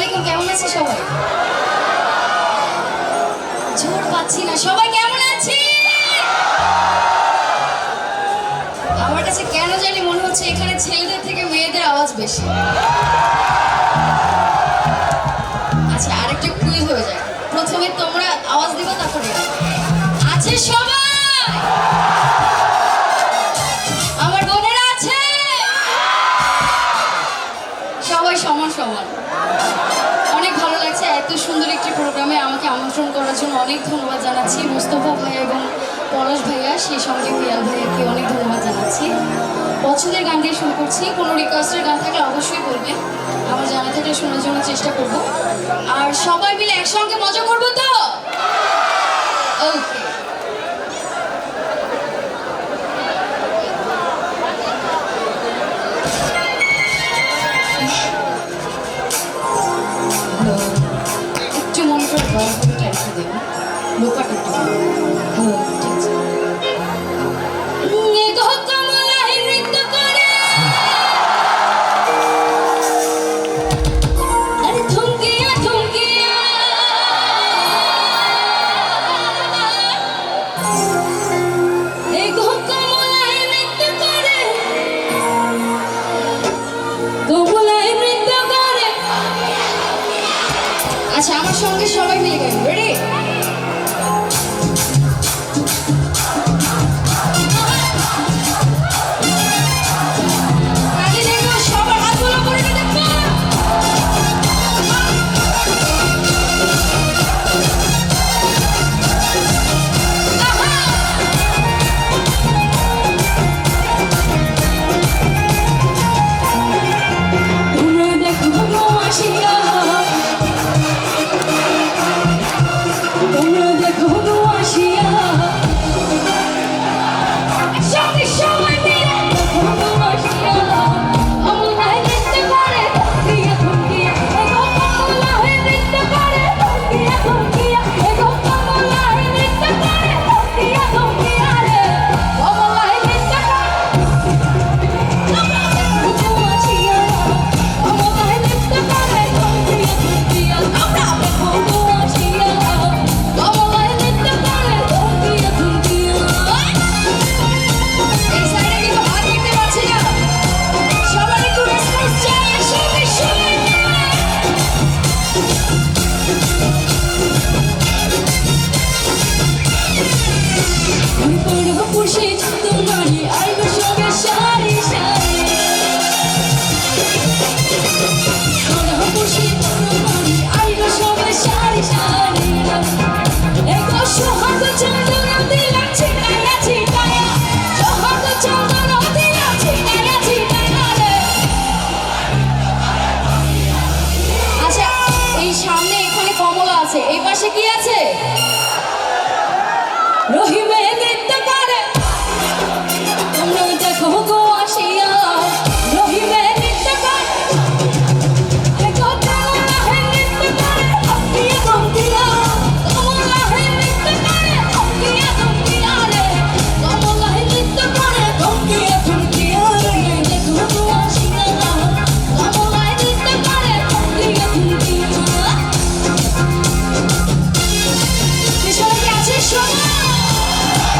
আলাইকুম, কেমন আছে সবাই? জোর পাচ্ছি না, সবাই কেমন আছে? আমার কাছে কেন জানি মনে হচ্ছে এখানে ছেলেদের থেকে মেয়েদের আওয়াজ বেশি। আচ্ছা, আরেকটা কুইজ হয়ে যায়, প্রথমে তোমরা আওয়াজ দিবা, তারপরে আছে সবাই? আমার বোনেরা আছে? সবাই সমান সমান। অনেক ভালো লাগছে, এত সুন্দর একটি প্রোগ্রামে আমাকে আমন্ত্রণ করার জন্য অনেক ধন্যবাদ জানাচ্ছি মোস্তফা ভাইয়া এবং পলাশ ভাইয়া, সেই সঙ্গে পিয়াল ভাইয়াকে অনেক ধন্যবাদ জানাচ্ছি। পছন্দের গান দিয়ে শুরু করছি, কোনো রিকোয়েস্টের গান থাকলে অবশ্যই বলবেন, আমার জানা থাকলে শোনার জন্য চেষ্টা করব। আর সবাই মিলে একসঙ্গে মজা করবো তো? ওকে। একটু মনে করে গল্পটা একটু দেবো, লোকাটা একটু হ্যালো, ঠিক আছে। আচ্ছা, আমার সঙ্গে সবাই মিলে গাইব, রেডি? সবার হাতগুলো করে দেখবো। সামনে এখানে কমলা আছে, এই পাশে কি আছে? রহিমে নৃত্য করে, তোমরা দেখো গো আসিয়া। রহিমে নৃত্য করে, আছে সবাই?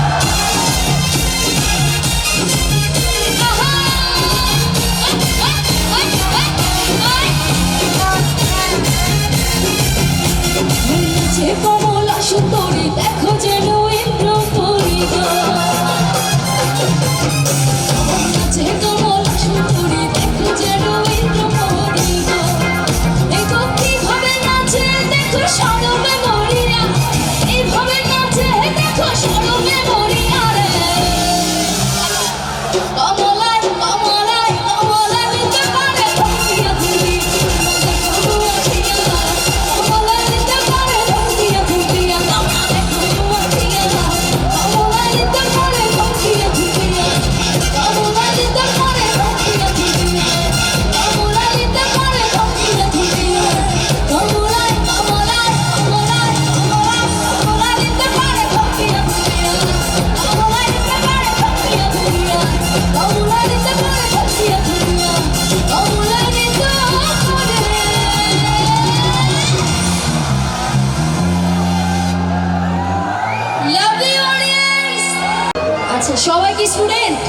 স্টুডেন্ট?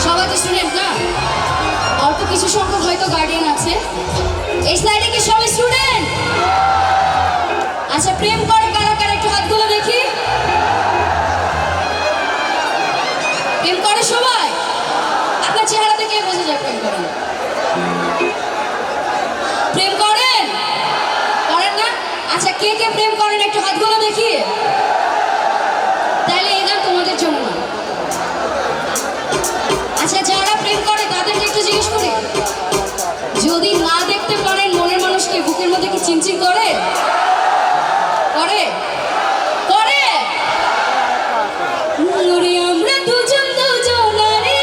সবাই তো স্টুডেন্ট না, অল্প কিছু সংখ্যক হয়তো গার্ডিয়ান আছে। এই স্লাইডে কি সবাই স্টুডেন্ট? আচ্ছা, প্রেম করে কারা কারা একটু হাতগুলো দেখি। প্রেম করে সবাই? আপনার চেহারা দেখে বোঝা যায় প্রেম করেন। প্রেম করেন? করেন না? আচ্ছা, কে কে প্রেম করেন একটু হাতগুলো দেখি। তাহলে এই গান তোমাদের জন্য না। আচ্ছা, যারা প্রেম করে তাদেরকে একটু জিজ্ঞেস করি, যদি না দেখতে পারেন মনের মানুষকে, বুকের মধ্যে কি চিনচিন করে? করে? করে? ওরে আমরা দুজন দুজনারে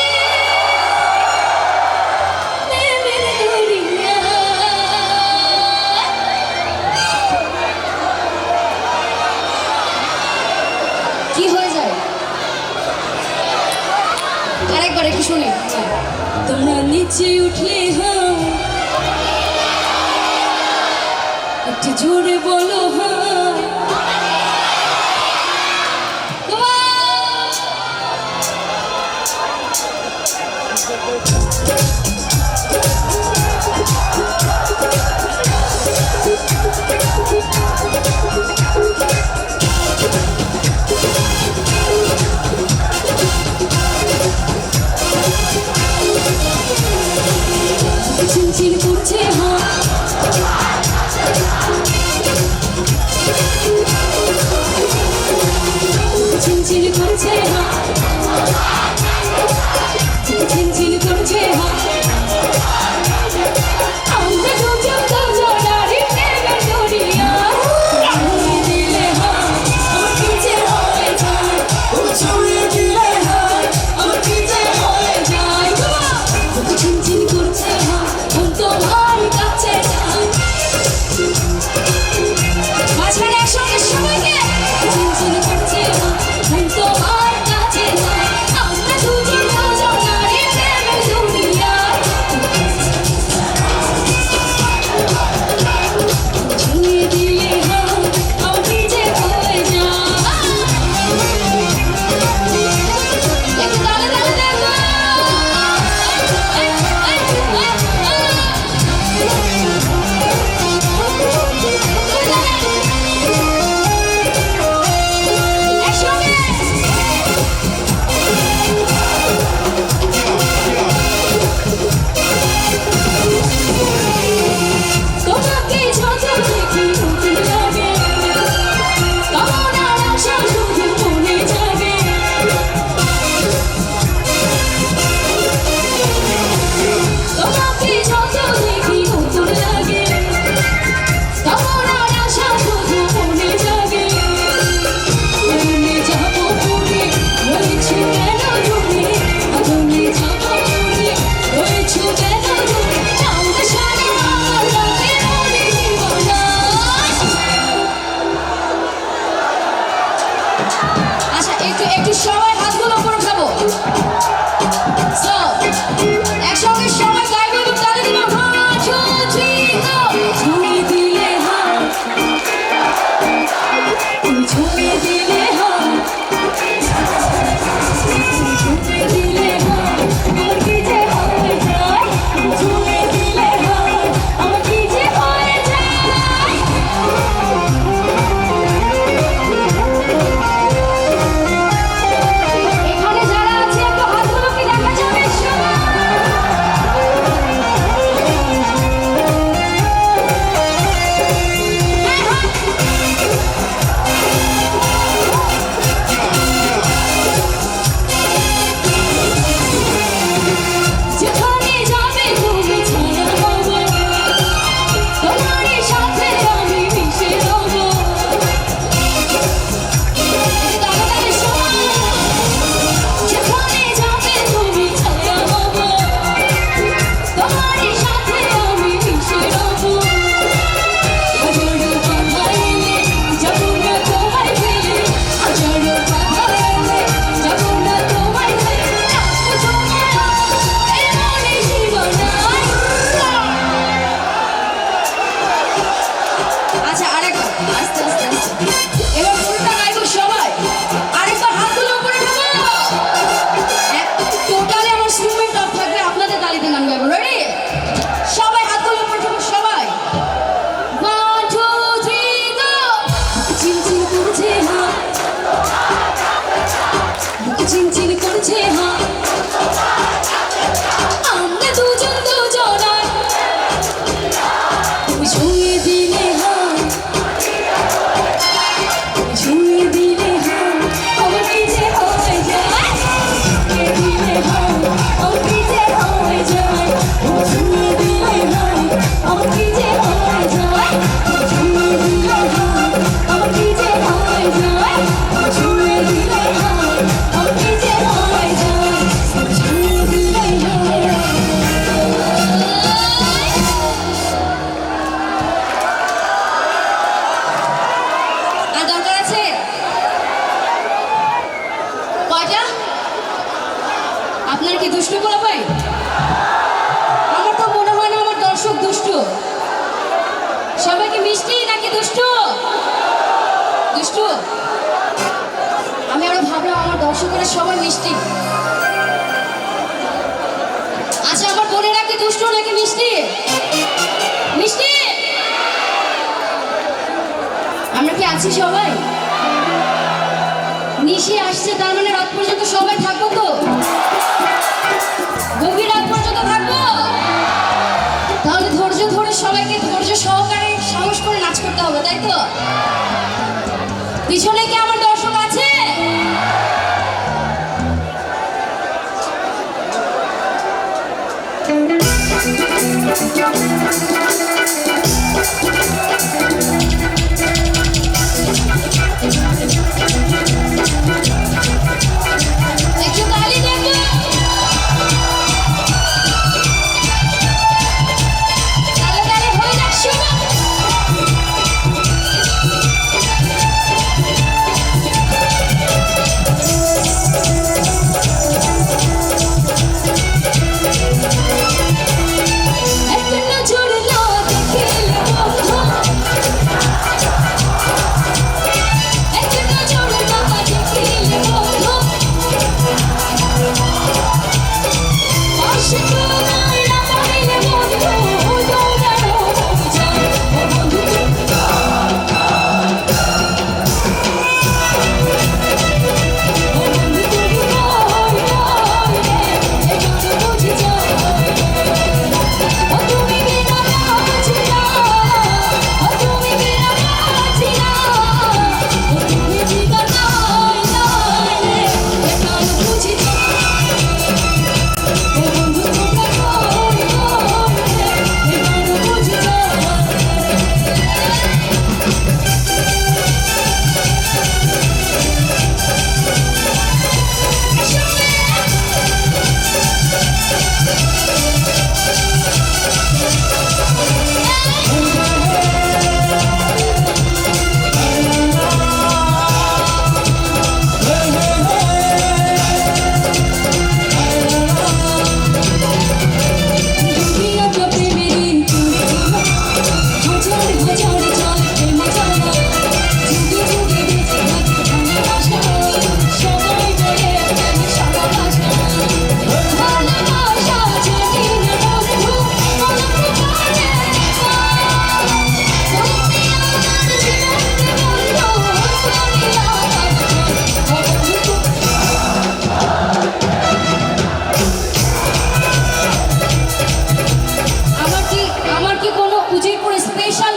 প্রেমের দরিয়া। কি হয়ে যায়? আরেকবার একটু শুনি। তোমরা নিচে উঠলে হ্যাঁ, একটু জোরে বলো হ্যাঁ। চিনচিন করছে হ্যাঁ, চিনচিন করছে হ্যাঁ, চিনচিন করছে হ্যাঁ। আমরা দুজন দুজনারে প্রেমের দরিয়া ছুঁয়ে দিলে হ্যাঁ, আমার পিছে হয়ে যায়। ও ছুঁয়ে দিলে হ্যাঁ, আমার পিছে হয়ে যায়। চিনচিন করছে হ্যাঁ, তোমার কাছে যায়। আশা করি সবাই মিষ্টি। আচ্ছা, আমার বোনেরা কি দুষ্টু নাকি মিষ্টি? মিষ্টি আমরা কি আছি সবাই? নিশি আসছে, তার মানে রাত পর্যন্ত সবাই থাকবো তো? গভীর রাত পর্যন্ত থাকবো? তাহলে ধৈর্য ধরে সবাইকে ধৈর্য সহকারে সাহস করে নাচ করতে হবে, তাই তো? পিছনে কি আমার দর্শক আছে? একটু তালি দেখো। তালে তালে হয়ে যাক শুরু। একটা নজর না দেখিলে বন্ধু, একটা নজর না দেখিলে বন্ধু, পাশে তোমায় না পাইলে বন্ধু, দৌড়ানো অভিযান।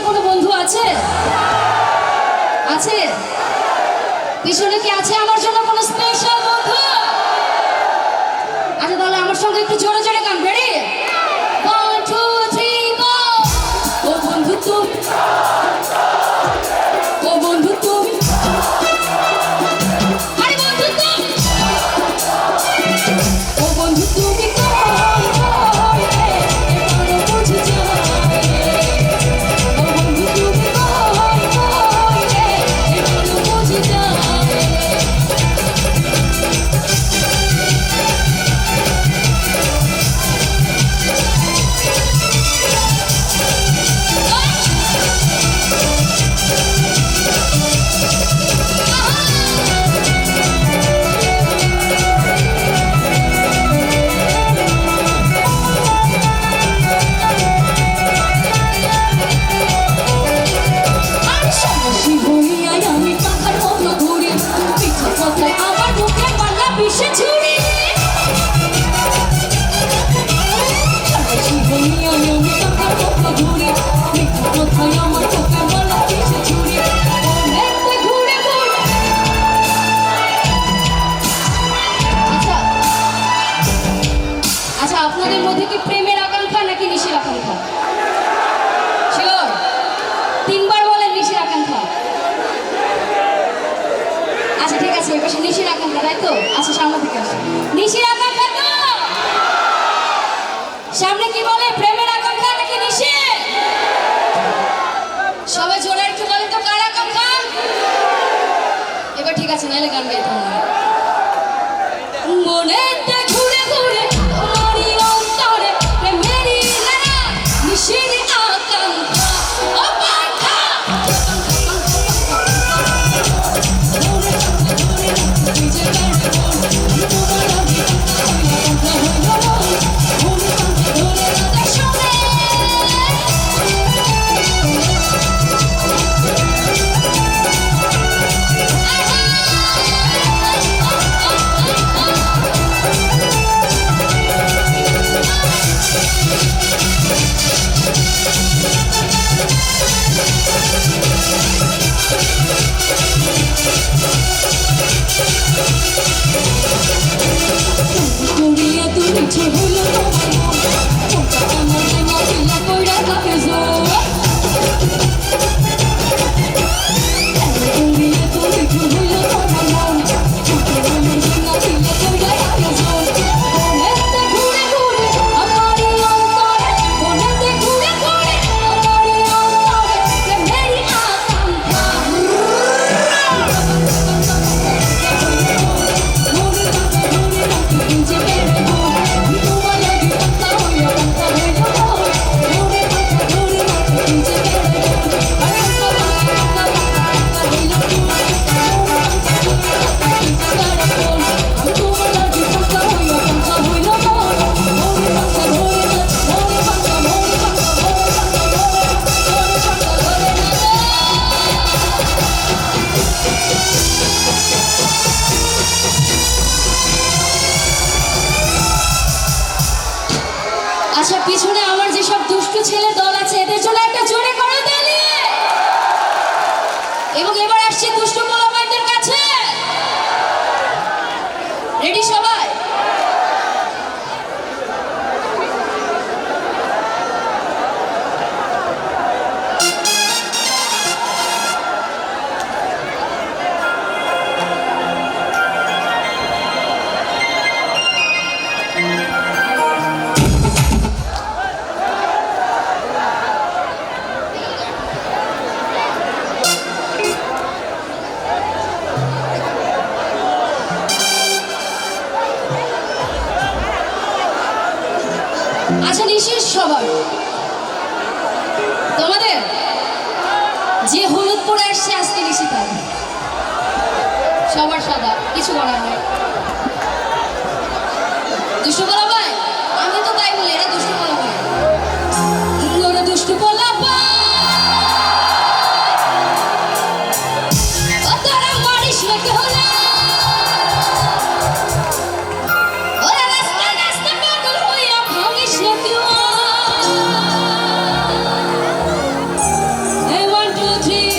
ও বন্ধু আছে? পিছনে কি আছে আমার জন্য কোনো স্পেশাল বন্ধু? আচ্ছা, তাহলে আমার সঙ্গে একটু জোরে জোরে গান। রেডি? 1 2 3 গো। ও বন্ধু তুমি, ও বন্ধু তুমি, আরে বন্ধু তুমি, ও বন্ধু তুমি কই কই রে, এবারও বুঝি যায়। ও বন্ধু তুমি কই কই রে, এবারও বুঝি যায়। আচ্ছা, আপনাদের মধ্যে কি প্রেমের আকাঙ্ক্ষা নাকি নিশির আকাঙ্ক্ষা? শিওর? 3 বার বলেন নিশির আকাঙ্ক্ষা। আচ্ছা ঠিক আছে, এবার নিশির আকাঙ্ক্ষা, তাই তো? আচ্ছা, সামনে থেকে আসো। নিশির আকাঙ্ক্ষা তো? সামনে কি বলে, প্রেমের আকাঙ্ক্ষা নাকি নিশি? সবাই জোরে একটু বলেন তো, কার আকাঙ্ক্ষা? এবার ঠিক আছে, নাহলে গান গাইতে হবে। মনেতে ঘুরে ঘুরে তোমারই অন্তরে প্রেমেরই লেনা নিশির আকাঙ্ক্ষা। ও পাখা নিজে তোমাদের যে হলুদ পরে আসছে আজকে নিশিতা সবার সাদা কিছু করার নেই দুষ্টু বলা ভাই আমি তো তাই বলি এটা দুষ্টু বলা ভাই ওরা দুষ্টু বলা ভাই ও তোরা মারিস না কে হলে ওরা রাস্তা রাস্তা পাগল হইয়া ভাঙিস না কেউ এই 1 2 3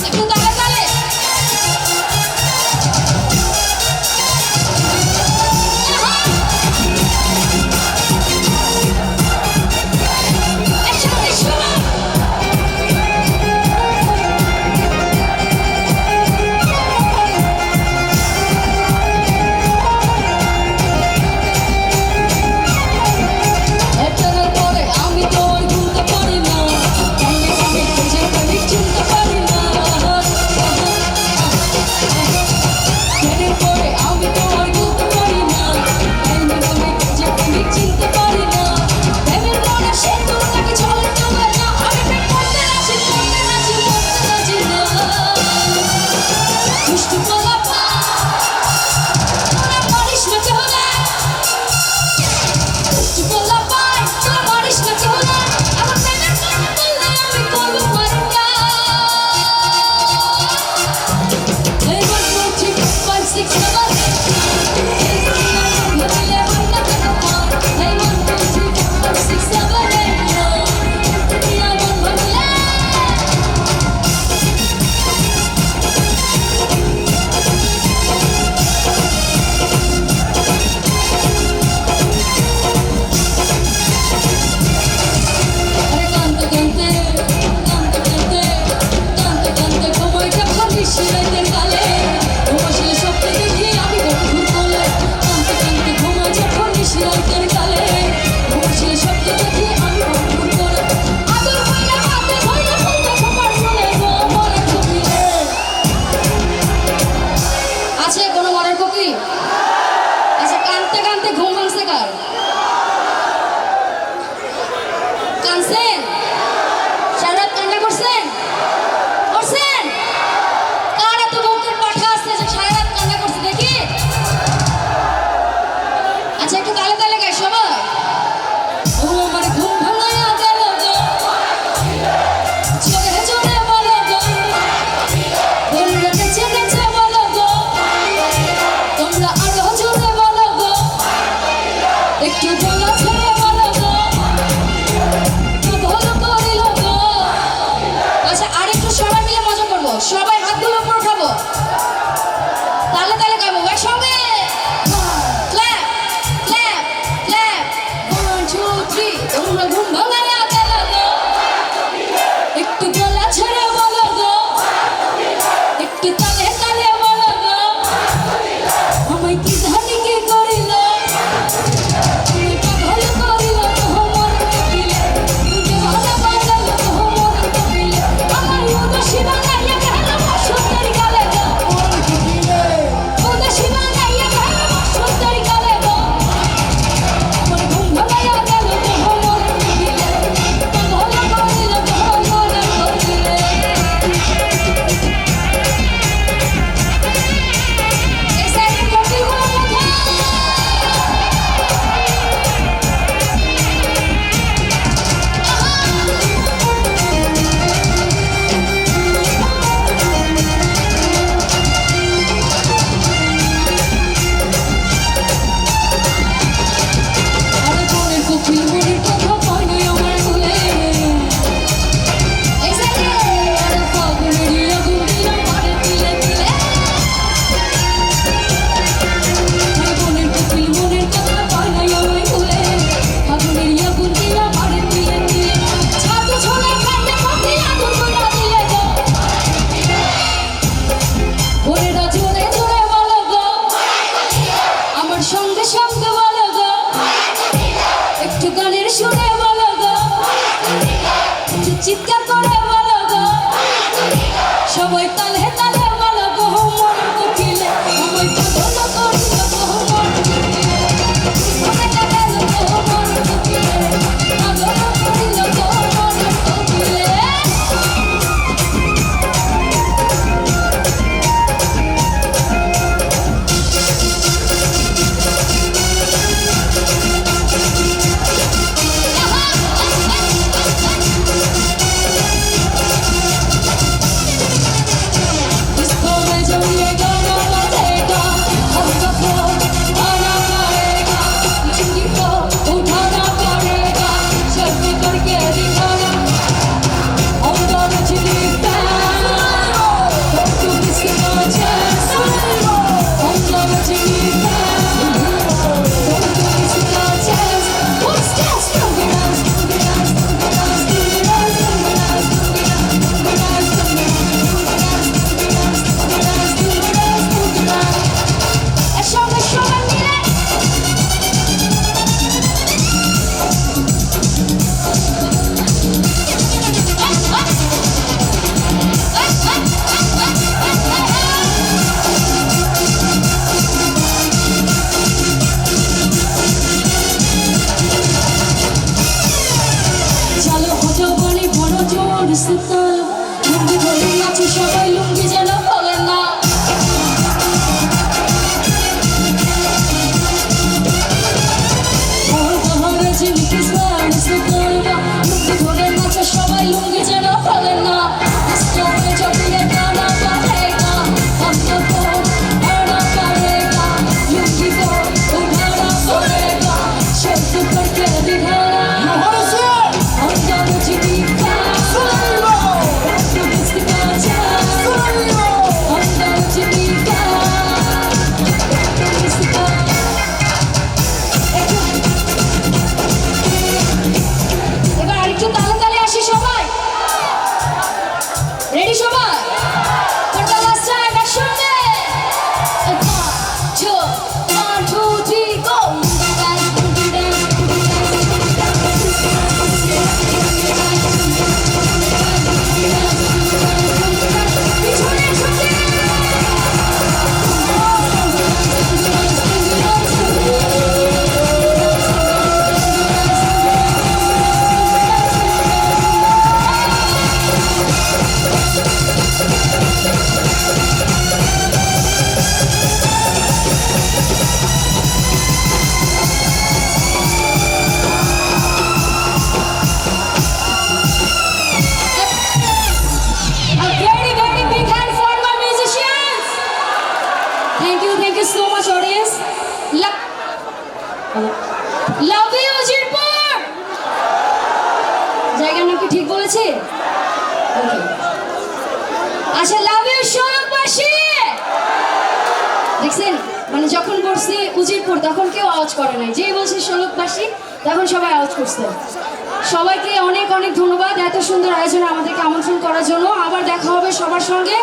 একটু তালে তালে একসাথে শোনা একটার পরে আমি তো আর ভুলতে পারি না কানে কানে খুঁজে পানি চিনতে পারি না এর পরে আমি তো আর ভুলতে পারি না কানে কানে খুঁজে পানি চিনতে পারি না প্রেমের মনে সে তোর নাকি চলে চলে না আমি প্রেম করতে রাজি করতে রাজি না দুষ্টু বলা তোরা মারিস না কেউ না দুষ্টু বলা ভাই তোরা মারিস না কেউ না আমার প্রেমের কথা বললে আমি করবো মারিয়া এই 1 2 3 4 5 6 7 আরে কানতে কানতে কানতে কানতে কানতে কানতে সময়টা ভাবিস রাতের কালে ঘুমাসিলে স্বপ্নে দেখি আমি বন্ধুর কোলে কানতে কানতে ঘুমাই যখন রাতের কালে ঘুমাসিলে স্বপ্নে দেখি আমি বন্ধুর কোলে আদর হইয়া হাতে ধইরা ফেলতে সবার মনে গো মনের কোকিলে আছে কোনো মনের কোকি আচ্ছা কানতে কানতে ঘুম ভাঙছে কার কানছেন সারা রাত কান্না করছেন করছেন কার এত বুকের পাঠা আছে যে সারা রাত কান্না করছে দেখি আচ্ছা একটু তালে তালে গাই সবাই ও আমার ঘুম ভাঙায়া গেল গো জোরে জোরে বলো গো বললে নেচে নেচে বলো গো তোমরা so much audience. Love you Ujirpur. জায়গার নাম কি ঠিক বলেছি? ওকে। আচ্ছা, লাভ ইউ শরণবাসী। দেখছেন, মানে যখন বলছি উজিরপুর তখন কেউ আওয়াজ করে নাই, যেই বলছে শরণবাসী তখন সবাই আওয়াজ করছে। সবাইকে অনেক অনেক ধন্যবাদ এত সুন্দর আয়োজনে আমাদেরকে আমন্ত্রণ করার জন্য। আবার দেখা হবে সবার সঙ্গে।